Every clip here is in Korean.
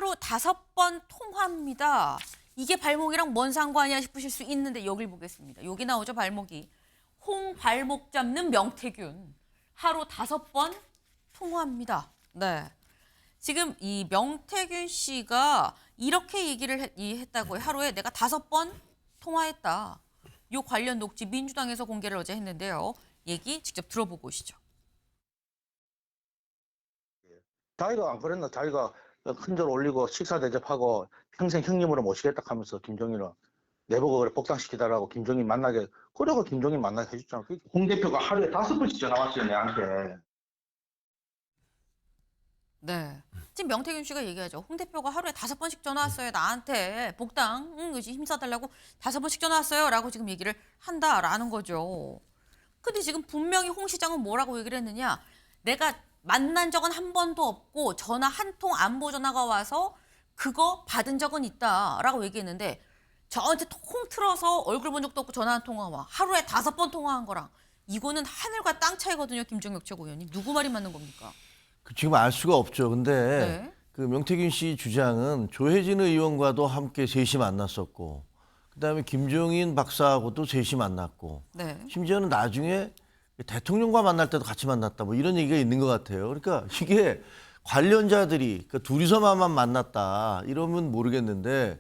하루 5번 통화입니다. 이게 발목이랑 뭔 상관이야 싶으실 수 있는데 여길 보겠습니다. 여기 나오죠, 발목이. 홍발목 잡는 명태균. 하루 5번 통화입니다. 네. 지금 이 명태균 씨가 이렇게 얘기를 했다고요. 하루에 내가 5번 통화했다. 요 관련 녹취 민주당에서 공개를 어제 했는데요. 얘기 직접 들어보고 오시죠. 자기가 안 그랬나? 자기가 큰절 올리고 식사 대접하고 평생 형님으로 모시겠다 하면서 김종인은 내보고 그래 복당시키다라고 김종인 만나게 그러고 김종인 만나게 해줬잖아. 홍 대표가 하루에 5번씩 전화 왔어요, 내한테. 네. 지금 명태균 씨가 얘기하죠. 홍 대표가 하루에 5번씩 전화 왔어요. 나한테 복당 힘써달라고 5번씩 전화 왔어요. 라고 지금 얘기를 한다라는 거죠. 근데 지금 분명히 홍 시장은 뭐라고 얘기를 했느냐. 내가 만난 적은 한 번도 없고 전화 한 통 안보 전화가 와서 그거 받은 적은 있다라고 얘기했는데 저한테 통 틀어서 얼굴 본 적도 없고 전화 한 통화 와. 하루에 5번 통화한 거랑 이거는 하늘과 땅 차이거든요. 김종혁 최고위원님. 누구 말이 맞는 겁니까? 지금 알 수가 없죠. 근데 네. 그 명태균 씨 주장은 조혜진 의원과도 함께 셋이 만났었고 그다음에 김종인 박사하고도 셋이 만났고 네. 심지어는 나중에 대통령과 만날 때도 같이 만났다 뭐 이런 얘기가 있는 것 같아요. 그러니까 이게 관련자들이 그러니까 둘이서만 만났다 이러면 모르겠는데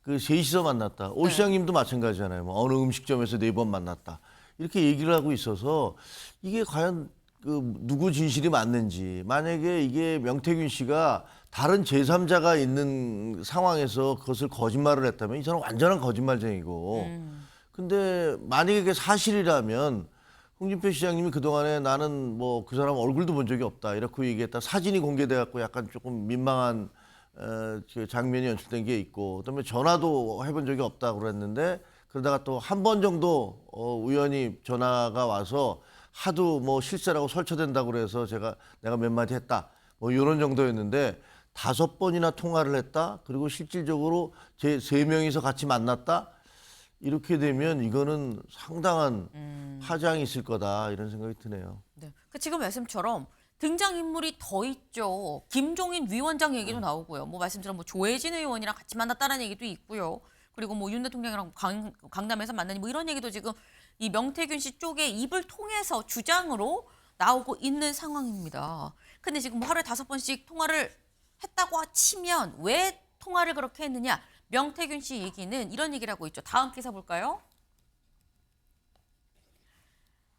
그 셋이서 만났다. 오 네. 시장님도 마찬가지잖아요. 뭐 어느 음식점에서 4번 만났다. 이렇게 얘기를 하고 있어서 이게 과연 그 누구 진실이 맞는지 만약에 이게 명태균 씨가 다른 제3자가 있는 상황에서 그것을 거짓말을 했다면 이 사람은 완전한 거짓말쟁이고 근데 만약에 그게 사실이라면 홍준표 시장님이 그동안에 나는 뭐 그 사람 얼굴도 본 적이 없다 이렇게 얘기했다 사진이 공개돼 갖고 약간 조금 민망한 그 장면이 연출된 게 있고 그다음에 전화도 해본 적이 없다고 그랬는데 그러다가 또 한 번 정도 우연히 전화가 와서 하도 뭐 실세라고 설쳐된다고 그래서 내가 몇 마디 했다 뭐 이런 정도였는데 5번이나 통화를 했다 그리고 실질적으로 제 3명이서 같이 만났다 이렇게 되면 이거는 상당한 파장이 있을 거다 이런 생각이 드네요. 네. 그 지금 말씀처럼 등장인물이 더 있죠. 김종인 위원장 얘기도 나오고요. 뭐 말씀처럼 뭐 조혜진 의원이랑 같이 만났다는 얘기도 있고요. 그리고 뭐 윤 대통령이랑 강남에서 만나니 뭐 이런 얘기도 지금 이 명태균 씨 쪽의 입을 통해서 주장으로 나오고 있는 상황입니다. 근데 지금 뭐 하루에 5번씩 통화를 했다고 치면 왜 통화를 그렇게 했느냐? 명태균 씨 얘기는 이런 얘기를 하고 있죠. 다음 기사 볼까요?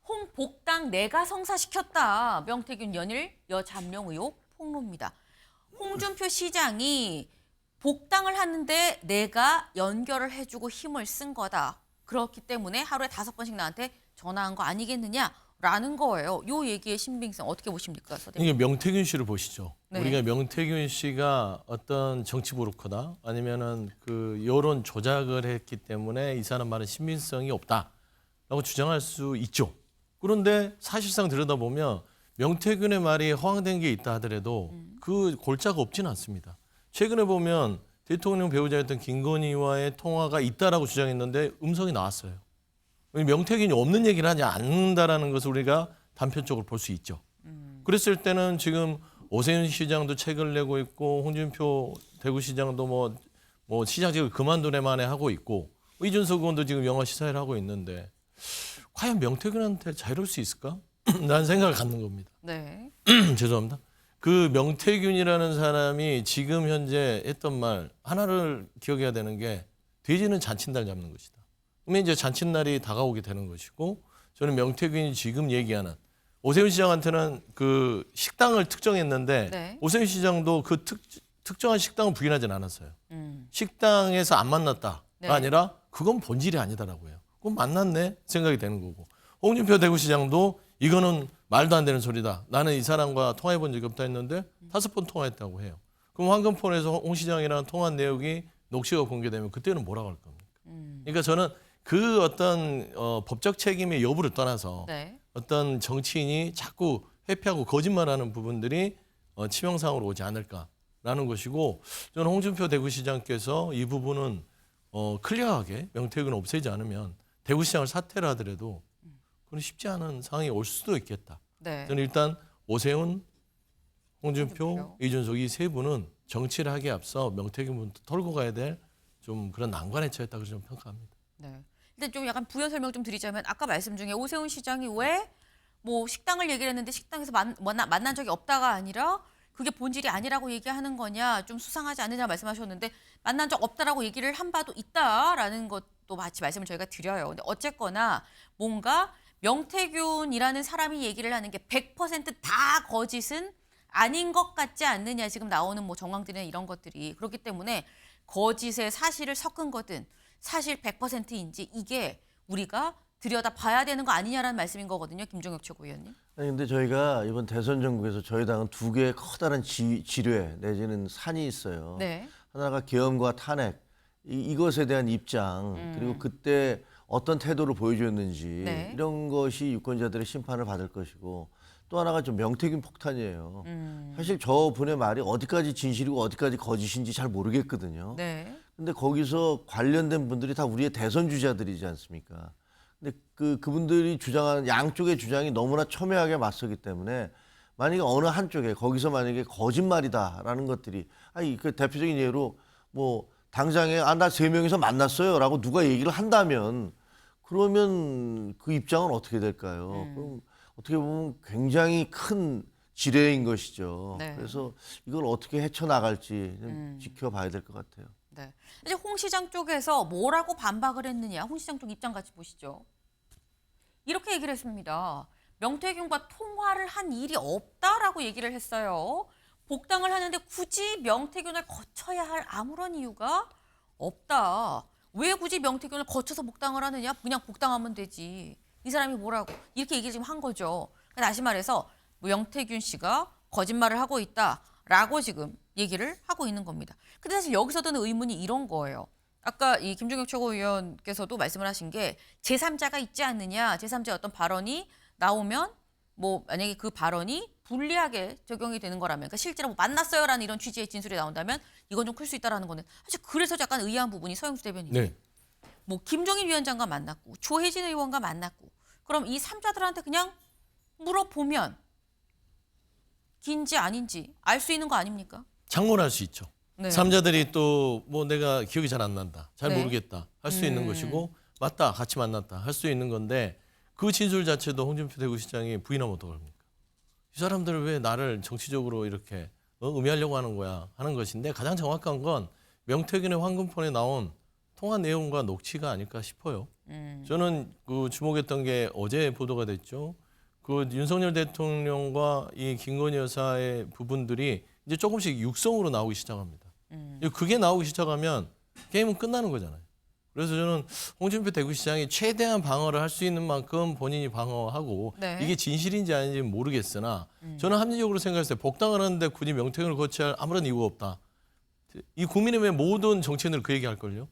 홍복당 내가 성사시켰다. 명태균 연일 여잠룡 의혹 폭로입니다. 홍준표 시장이 복당을 하는데 내가 연결을 해주고 힘을 쓴 거다. 그렇기 때문에 하루에 5번씩 나한테 전화한 거 아니겠느냐라는 거예요. 이 얘기의 신빙성 어떻게 보십니까? 이게 명태균 씨를 보시죠. 네. 우리가 명태균 씨가 어떤 정치 브로커다 아니면은 그 여론 조작을 했기 때문에 이 사람 말은 신빙성이 없다라고 주장할 수 있죠. 그런데 사실상 들여다보면 명태균의 말이 허황된 게 있다 하더라도 그 골자가 없지는 않습니다. 최근에 보면 대통령 배우자였던 김건희와의 통화가 있다라고 주장했는데 음성이 나왔어요. 명태균이 없는 얘기를 하지 않는다라는 것을 우리가 단편적으로 볼 수 있죠. 그랬을 때는 지금 오세훈 시장도 책을 내고 있고 홍준표 대구시장도 뭐 시장직을 그만두네 만에 하고 있고 이준석 의원도 지금 영화 시사회를 하고 있는데 과연 명태균한테 자유로울 수 있을까? 라는 생각을 갖는 겁니다. 네. 죄송합니다. 그 명태균이라는 사람이 지금 현재 했던 말 하나를 기억해야 되는 게 돼지는 잔칫날 잡는 것이다. 그러면 이제 잔칫날이 다가오게 되는 것이고 저는 명태균이 지금 얘기하는 오세훈 시장한테는 그 식당을 특정했는데 네. 오세훈 시장도 그 특정한 식당을 부인하진 않았어요. 식당에서 안 만났다가 네. 아니라 그건 본질이 아니다라고요. 그건 만났네 생각이 되는 거고 홍준표 대구시장도 이거는 말도 안 되는 소리다. 나는 이 사람과 통화해 본 적이 없다 했는데 5번 통화했다고 해요. 그럼 황금폰에서 홍 시장이랑 통화한 내용이 녹취가 공개되면 그때는 뭐라고 할 겁니까? 그러니까 저는 그 어떤 법적 책임의 여부를 떠나서 네. 어떤 정치인이 자꾸 회피하고 거짓말하는 부분들이 치명상으로 오지 않을까라는 것이고 저는 홍준표 대구시장께서 이 부분은 클리어하게 명태균을 없애지 않으면 대구시장을 사퇴를 하더라도 그건 쉽지 않은 상황이 올 수도 있겠다. 네. 저는 일단 오세훈, 홍준표, 이준석 이 세 분은 정치를 하기에 앞서 명태균부터 털고 가야 될 좀 그런 난관에 처했다고 좀 평가합니다. 네. 일단 좀 약간 부연 설명 좀 드리자면 아까 말씀 중에 오세훈 시장이 왜 뭐 식당을 얘기를 했는데 식당에서 만난 적이 없다가 아니라 그게 본질이 아니라고 얘기하는 거냐 좀 수상하지 않느냐 말씀하셨는데 만난 적 없다라고 얘기를 한 바도 있다라는 것도 같이 말씀을 저희가 드려요. 근데 어쨌거나 뭔가 명태균이라는 사람이 얘기를 하는 게 100%다 거짓은 아닌 것 같지 않느냐 지금 나오는 뭐 정황들이나 이런 것들이 그렇기 때문에 거짓에 사실을 섞은 거든 사실 100%인지 이게 우리가 들여다 봐야 되는 거 아니냐라는 말씀인 거거든요. 김종혁 최고위원님. 아니 근데 저희가 이번 대선 전국에서 저희 당은 두 개의 커다란 지뢰 내지는 산이 있어요. 네. 하나가 계엄과 탄핵 이것에 대한 입장 그리고 그때 어떤 태도를 보여줬는지 네. 이런 것이 유권자들의 심판을 받을 것이고 또 하나가 좀 명태균 폭탄이에요. 사실 저분의 말이 어디까지 진실이고 어디까지 거짓인지 잘 모르겠거든요. 네. 근데 거기서 관련된 분들이 다 우리의 대선 주자들이지 않습니까? 근데 그분들이 주장하는 양쪽의 주장이 너무나 첨예하게 맞서기 때문에 만약에 어느 한쪽에 거기서 만약에 거짓말이다라는 것들이 아니 그 대표적인 예로 뭐 당장에 나 3명이서 만났어요라고 누가 얘기를 한다면 그러면 그 입장은 어떻게 될까요? 그럼 어떻게 보면 굉장히 큰 지뢰인 것이죠. 네. 그래서 이걸 어떻게 헤쳐나갈지 좀 지켜봐야 될 것 같아요. 네. 이제 홍 시장 쪽에서 뭐라고 반박을 했느냐. 홍 시장 쪽 입장 같이 보시죠. 이렇게 얘기를 했습니다. 명태균과 통화를 한 일이 없다라고 얘기를 했어요. 복당을 하는데 굳이 명태균을 거쳐야 할 아무런 이유가 없다. 왜 굳이 명태균을 거쳐서 복당을 하느냐? 그냥 복당하면 되지. 이 사람이 뭐라고 이렇게 얘기를 지금 한 거죠. 다시 말해서 명태균 씨가 거짓말을 하고 있다라고 지금 얘기를 하고 있는 겁니다. 근데 사실 여기서 드는 의문이 이런 거예요. 아까 이 김종혁 최고위원께서도 말씀을 하신 게 제3자가 있지 않느냐, 제3자의 어떤 발언이 나오면 뭐 만약에 그 발언이 불리하게 적용이 되는 거라면, 그러니까 실제로 뭐 만났어요라는 이런 취지의 진술이 나온다면 이건 좀 클 수 있다라는 거는 사실 그래서 약간 의아한 부분이 서영수 대변인. 네. 뭐 김종인 위원장과 만났고 조혜진 의원과 만났고 그럼 이 3자들한테 그냥 물어보면 긴지 아닌지 알 수 있는 거 아닙니까? 장문할 수 있죠. 네. 삼자들이 또 뭐 내가 기억이 잘 안 난다, 잘 네. 모르겠다 할 수 있는 것이고 맞다, 같이 만났다 할 수 있는 건데 그 진술 자체도 홍준표 대구시장이 부인하면 어떡합니까? 이 사람들 왜 나를 정치적으로 이렇게 음해하려고 하는 거야 하는 것인데 가장 정확한 건 명태균의 황금폰에 나온 통화 내용과 녹취가 아닐까 싶어요. 저는 그 주목했던 게 어제 보도가 됐죠. 그 윤석열 대통령과 이 김건희 여사의 부분들이 이제 조금씩 육성으로 나오기 시작합니다. 그게 나오기 시작하면 게임은 끝나는 거잖아요. 그래서 저는 홍준표 대구시장이 최대한 방어를 할 수 있는 만큼 본인이 방어하고 네. 이게 진실인지 아닌지 모르겠으나 저는 합리적으로 생각했어요. 복당을 하는데 굳이 명태균을 거쳐야 할 아무런 이유가 없다. 이 국민의힘의 모든 정치인들 그 얘기할걸요.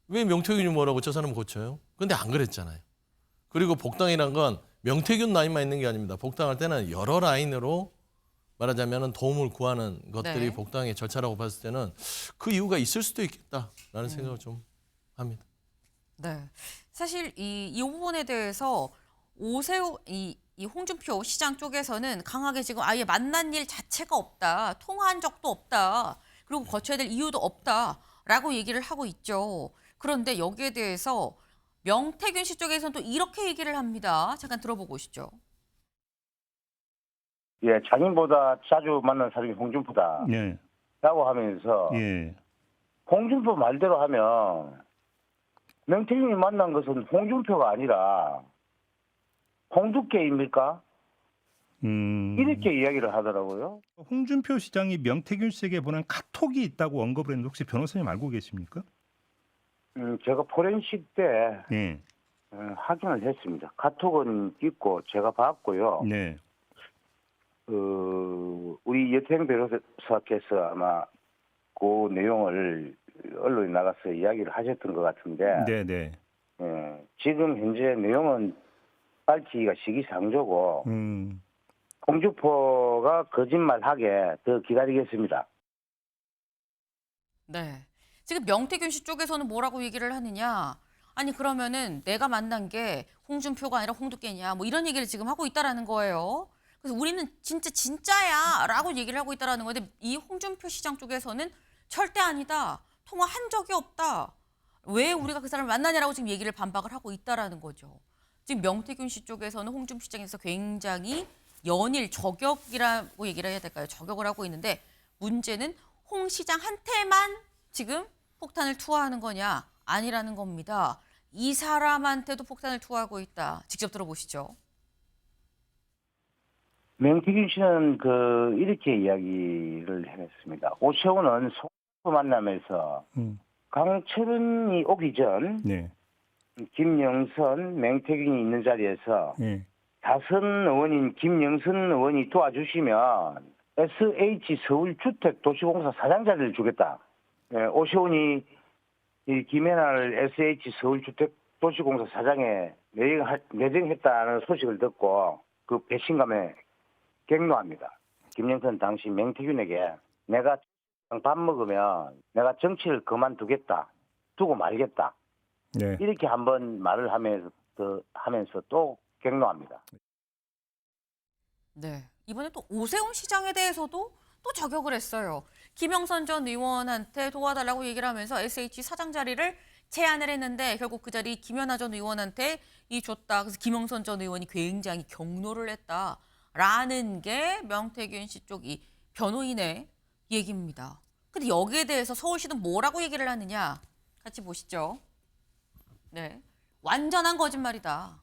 왜 명태균이 뭐라고 저 사람은 고쳐요? 근데 안 그랬잖아요. 그리고 복당이란 건 명태균 라인만 있는 게 아닙니다. 복당할 때는 여러 라인으로 말하자면 도움을 구하는 것들이 네. 복당의 절차라고 봤을 때는 그 이유가 있을 수도 있겠다라는 생각을 좀 합니다. 네. 사실 이 부분에 대해서 오세훈 이 홍준표 시장 쪽에서는 강하게 지금 아예 만난 일 자체가 없다, 통화한 적도 없다, 그리고 거쳐야 될 이유도 없다라고 얘기를 하고 있죠. 그런데 여기에 대해서 명태균 씨 쪽에서는 또 이렇게 얘기를 합니다. 잠깐 들어보고 오시죠. 예, 자기보다 자주 만난 사람이 홍준표다. 예, 라고 하면서 예. 홍준표 말대로 하면 명태균이 만난 것은 홍준표가 아니라 홍두깨입니까? 이렇게 이야기를 하더라고요. 홍준표 시장이 명태균 씨에게 보낸 카톡이 있다고 언급을 했는데 혹시 변호사님 알고 계십니까? 제가 포렌식 때 예, 확인을 했습니다. 카톡은 있고 제가 봤고요. 네, 우리 여태행 변호사께서 아마 그 내용을 언론에 나가서 이야기를 하셨던 것 같은데 네, 네. 지금 현재 내용은 밝히기가 시기상조고 음, 홍준표가 거짓말하게 더 기다리겠습니다. 네. 지금 명태균 씨 쪽에서는 뭐라고 얘기를 하느냐? 아니 그러면은 내가 만난 게 홍준표가 아니라 홍두깨냐? 뭐 이런 얘기를 지금 하고 있다라는 거예요. 그래서 우리는 진짜야라고 얘기를 하고 있다라는 건데 이 홍준표 시장 쪽에서는 절대 아니다. 통화한 적이 없다. 왜 우리가 그 사람을 만나냐라고 지금 얘기를 반박을 하고 있다라는 거죠. 지금 명태균 씨 쪽에서는 홍준표 시장에서 굉장히 연일 저격이라고 얘기를 해야 될까요? 저격을 하고 있는데 문제는 홍 시장한테만 지금 폭탄을 투하하는 거냐? 아니라는 겁니다. 이 사람한테도 폭탄을 투하하고 있다. 직접 들어보시죠. 명태균 씨는 이렇게 이야기를 해냈습니다. 오세훈은 소 만나면서 강철은이 오기 전 네. 김영선, 명태균이 있는 자리에서 네. 다선 의원인 김영선 의원이 도와주시면 SH 서울주택도시공사 사장 자리를 주겠다. 오세훈이 이 김연아를 SH 서울주택도시공사 사장에 내정했다는 소식을 듣고 그 배신감에 격노합니다. 김영선 당시 명태균에게 내가 밥 먹으면 내가 정치를 그만두겠다. 두고 말겠다. 네. 이렇게 한번 말을 하면서 또 격노합니다. 네. 이번에 또 오세훈 시장에 대해서도 또 저격을 했어요. 김영선 전 의원한테 도와달라고 얘기를 하면서 SH 사장 자리를 제안을 했는데 결국 그 자리 김연아 전 의원한테 줬다. 그래서 김영선 전 의원이 굉장히 격노를 했다라는 게 명태균 씨 쪽 이 변호인의 얘기입니다. 근데 여기에 대해서 서울시는 뭐라고 얘기를 하느냐? 같이 보시죠. 네. 완전한 거짓말이다.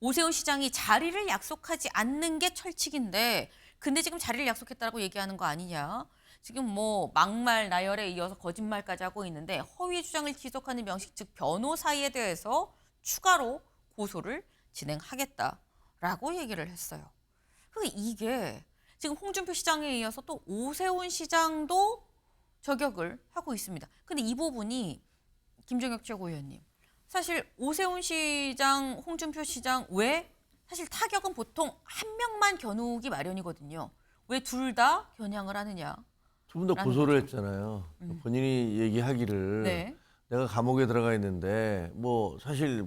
오세훈 시장이 자리를 약속하지 않는 게 철칙인데 근데 지금 자리를 약속했다고 얘기하는 거 아니냐. 지금 뭐 막말 나열에 이어서 거짓말까지 하고 있는데 허위 주장을 지속하는 명식 즉 변호사에 대해서 추가로 고소를 진행하겠다라고 얘기를 했어요. 그러니까 이게 지금 홍준표 시장에 이어서 또 오세훈 시장도 저격을 하고 있습니다. 근데 이 부분이 김종혁 최고위원님 사실 오세훈 시장, 홍준표 시장 왜 사실 타격은 보통 한 명만 겨누기 마련이거든요. 왜 둘 다 겨냥을 하느냐? 두 분 다 라는 고소를 거죠. 했잖아요. 본인이 얘기하기를 네. 내가 감옥에 들어가 있는데 뭐 사실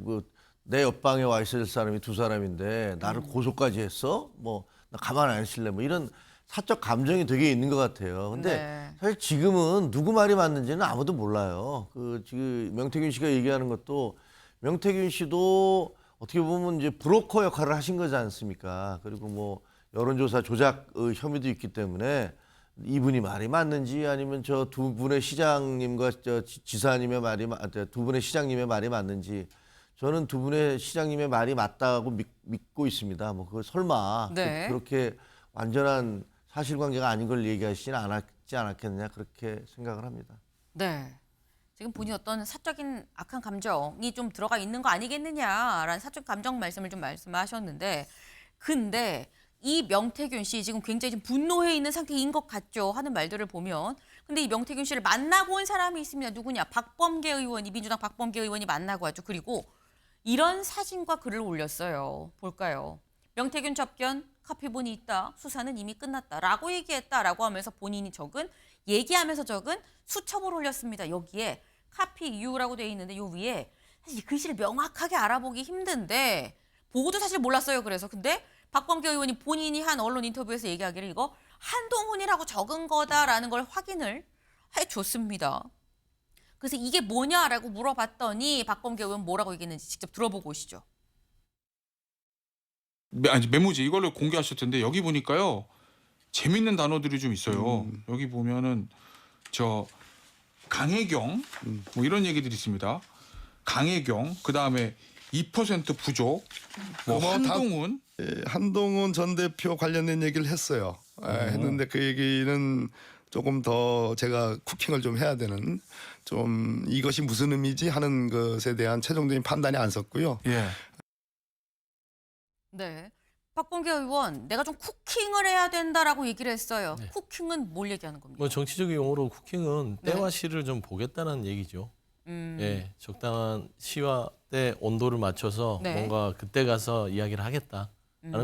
내 옆방에 와 있을 사람이 두 사람인데 나를 고소까지 했어? 뭐 나 가만 안 있을래? 뭐 이런 사적 감정이 되게 있는 것 같아요. 근데 네. 사실 지금은 누구 말이 맞는지는 아무도 몰라요. 지금 명태균 씨가 얘기하는 것도 명태균 씨도 어떻게 보면 이제 브로커 역할을 하신 거지 않습니까? 그리고 뭐 여론조사 조작 혐의도 있기 때문에 이분이 말이 맞는지 아니면 저 두 분의 시장님과 지사님의 두 분의 시장님의 말이 맞는지 저는 두 분의 시장님의 말이 맞다고 믿고 있습니다. 뭐 그거 설마 네. 그렇게 완전한 사실관계가 아닌 걸 얘기하시지는 않았지 않았겠느냐 그렇게 생각을 합니다. 네. 지금 본인 어떤 사적인 악한 감정이 좀 들어가 있는 거 아니겠느냐라는 사적 감정 말씀을 좀 말씀하셨는데 근데 이 명태균 씨 지금 굉장히 좀 분노해 있는 상태인 것 같죠 하는 말들을 보면 근데 이 명태균 씨를 만나고 온 사람이 있습니다. 누구냐? 박범계 의원이 민주당 박범계 의원이 만나고 왔죠. 그리고 이런 사진과 글을 올렸어요. 볼까요? 명태균 접견 카피본이 있다. 수사는 이미 끝났다라고 얘기했다라고 하면서 본인이 얘기하면서 적은 수첩을 올렸습니다. 여기에 카피 이유라고 되어 있는데 요 위에 사실 이 글씨를 명확하게 알아보기 힘든데 보고도 사실 몰랐어요. 그래서 근데 박범계 의원이 본인이 한 언론 인터뷰에서 얘기하기를 이거 한동훈이라고 적은 거다라는 걸 확인을 해줬습니다. 그래서 이게 뭐냐라고 물어봤더니 박범계 의원 뭐라고 얘기했는지 직접 들어보고 오시죠. 아니 메모지 이걸로 공개하실 텐데 여기 보니까요 재밌는 단어들이 좀 있어요. 여기 보면은 저 강혜경 뭐 이런 얘기들이 있습니다. 강혜경 그 다음에 2% 부족 뭐 한동훈 한동훈 전 대표 관련된 얘기를 했어요. 했는데 그 얘기는 조금 더 제가 쿠킹을 좀 해야 되는 좀 이것이 무슨 의미지 하는 것에 대한 최종적인 판단이 안 섰고요. 예. 네. 박범계 의원, 내가 좀 쿠킹을 해야 된다라고 얘기를 했어요. 네. 쿠킹은 뭘 얘기하는 겁니까? 뭐 정치적인 용어로 쿠킹은 네. 때와 시를 좀 보겠다는 얘기죠. 음. 예, 적당한 시와 때 온도를 맞춰서 네. 뭔가 그때 가서 이야기를 하겠다라는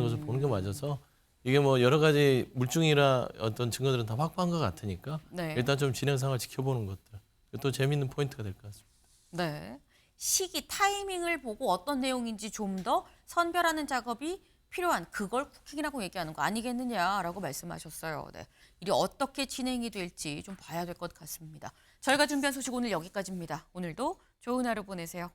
것을 보는 게 맞아서 이게 뭐 여러 가지 물증이나 어떤 증거들은 다 확보한 것 같으니까 네. 일단 좀 진행 상황을 지켜보는 것들 또 재미있는 포인트가 될 것 같습니다. 네. 시기 타이밍을 보고 어떤 내용인지 좀 더 선별하는 작업이 필요한 그걸 쿠킹이라고 얘기하는 거 아니겠느냐라고 말씀하셨어요. 네. 일이 어떻게 진행이 될지 좀 봐야 될 것 같습니다. 저희가 준비한 소식 오늘 여기까지입니다. 오늘도 좋은 하루 보내세요.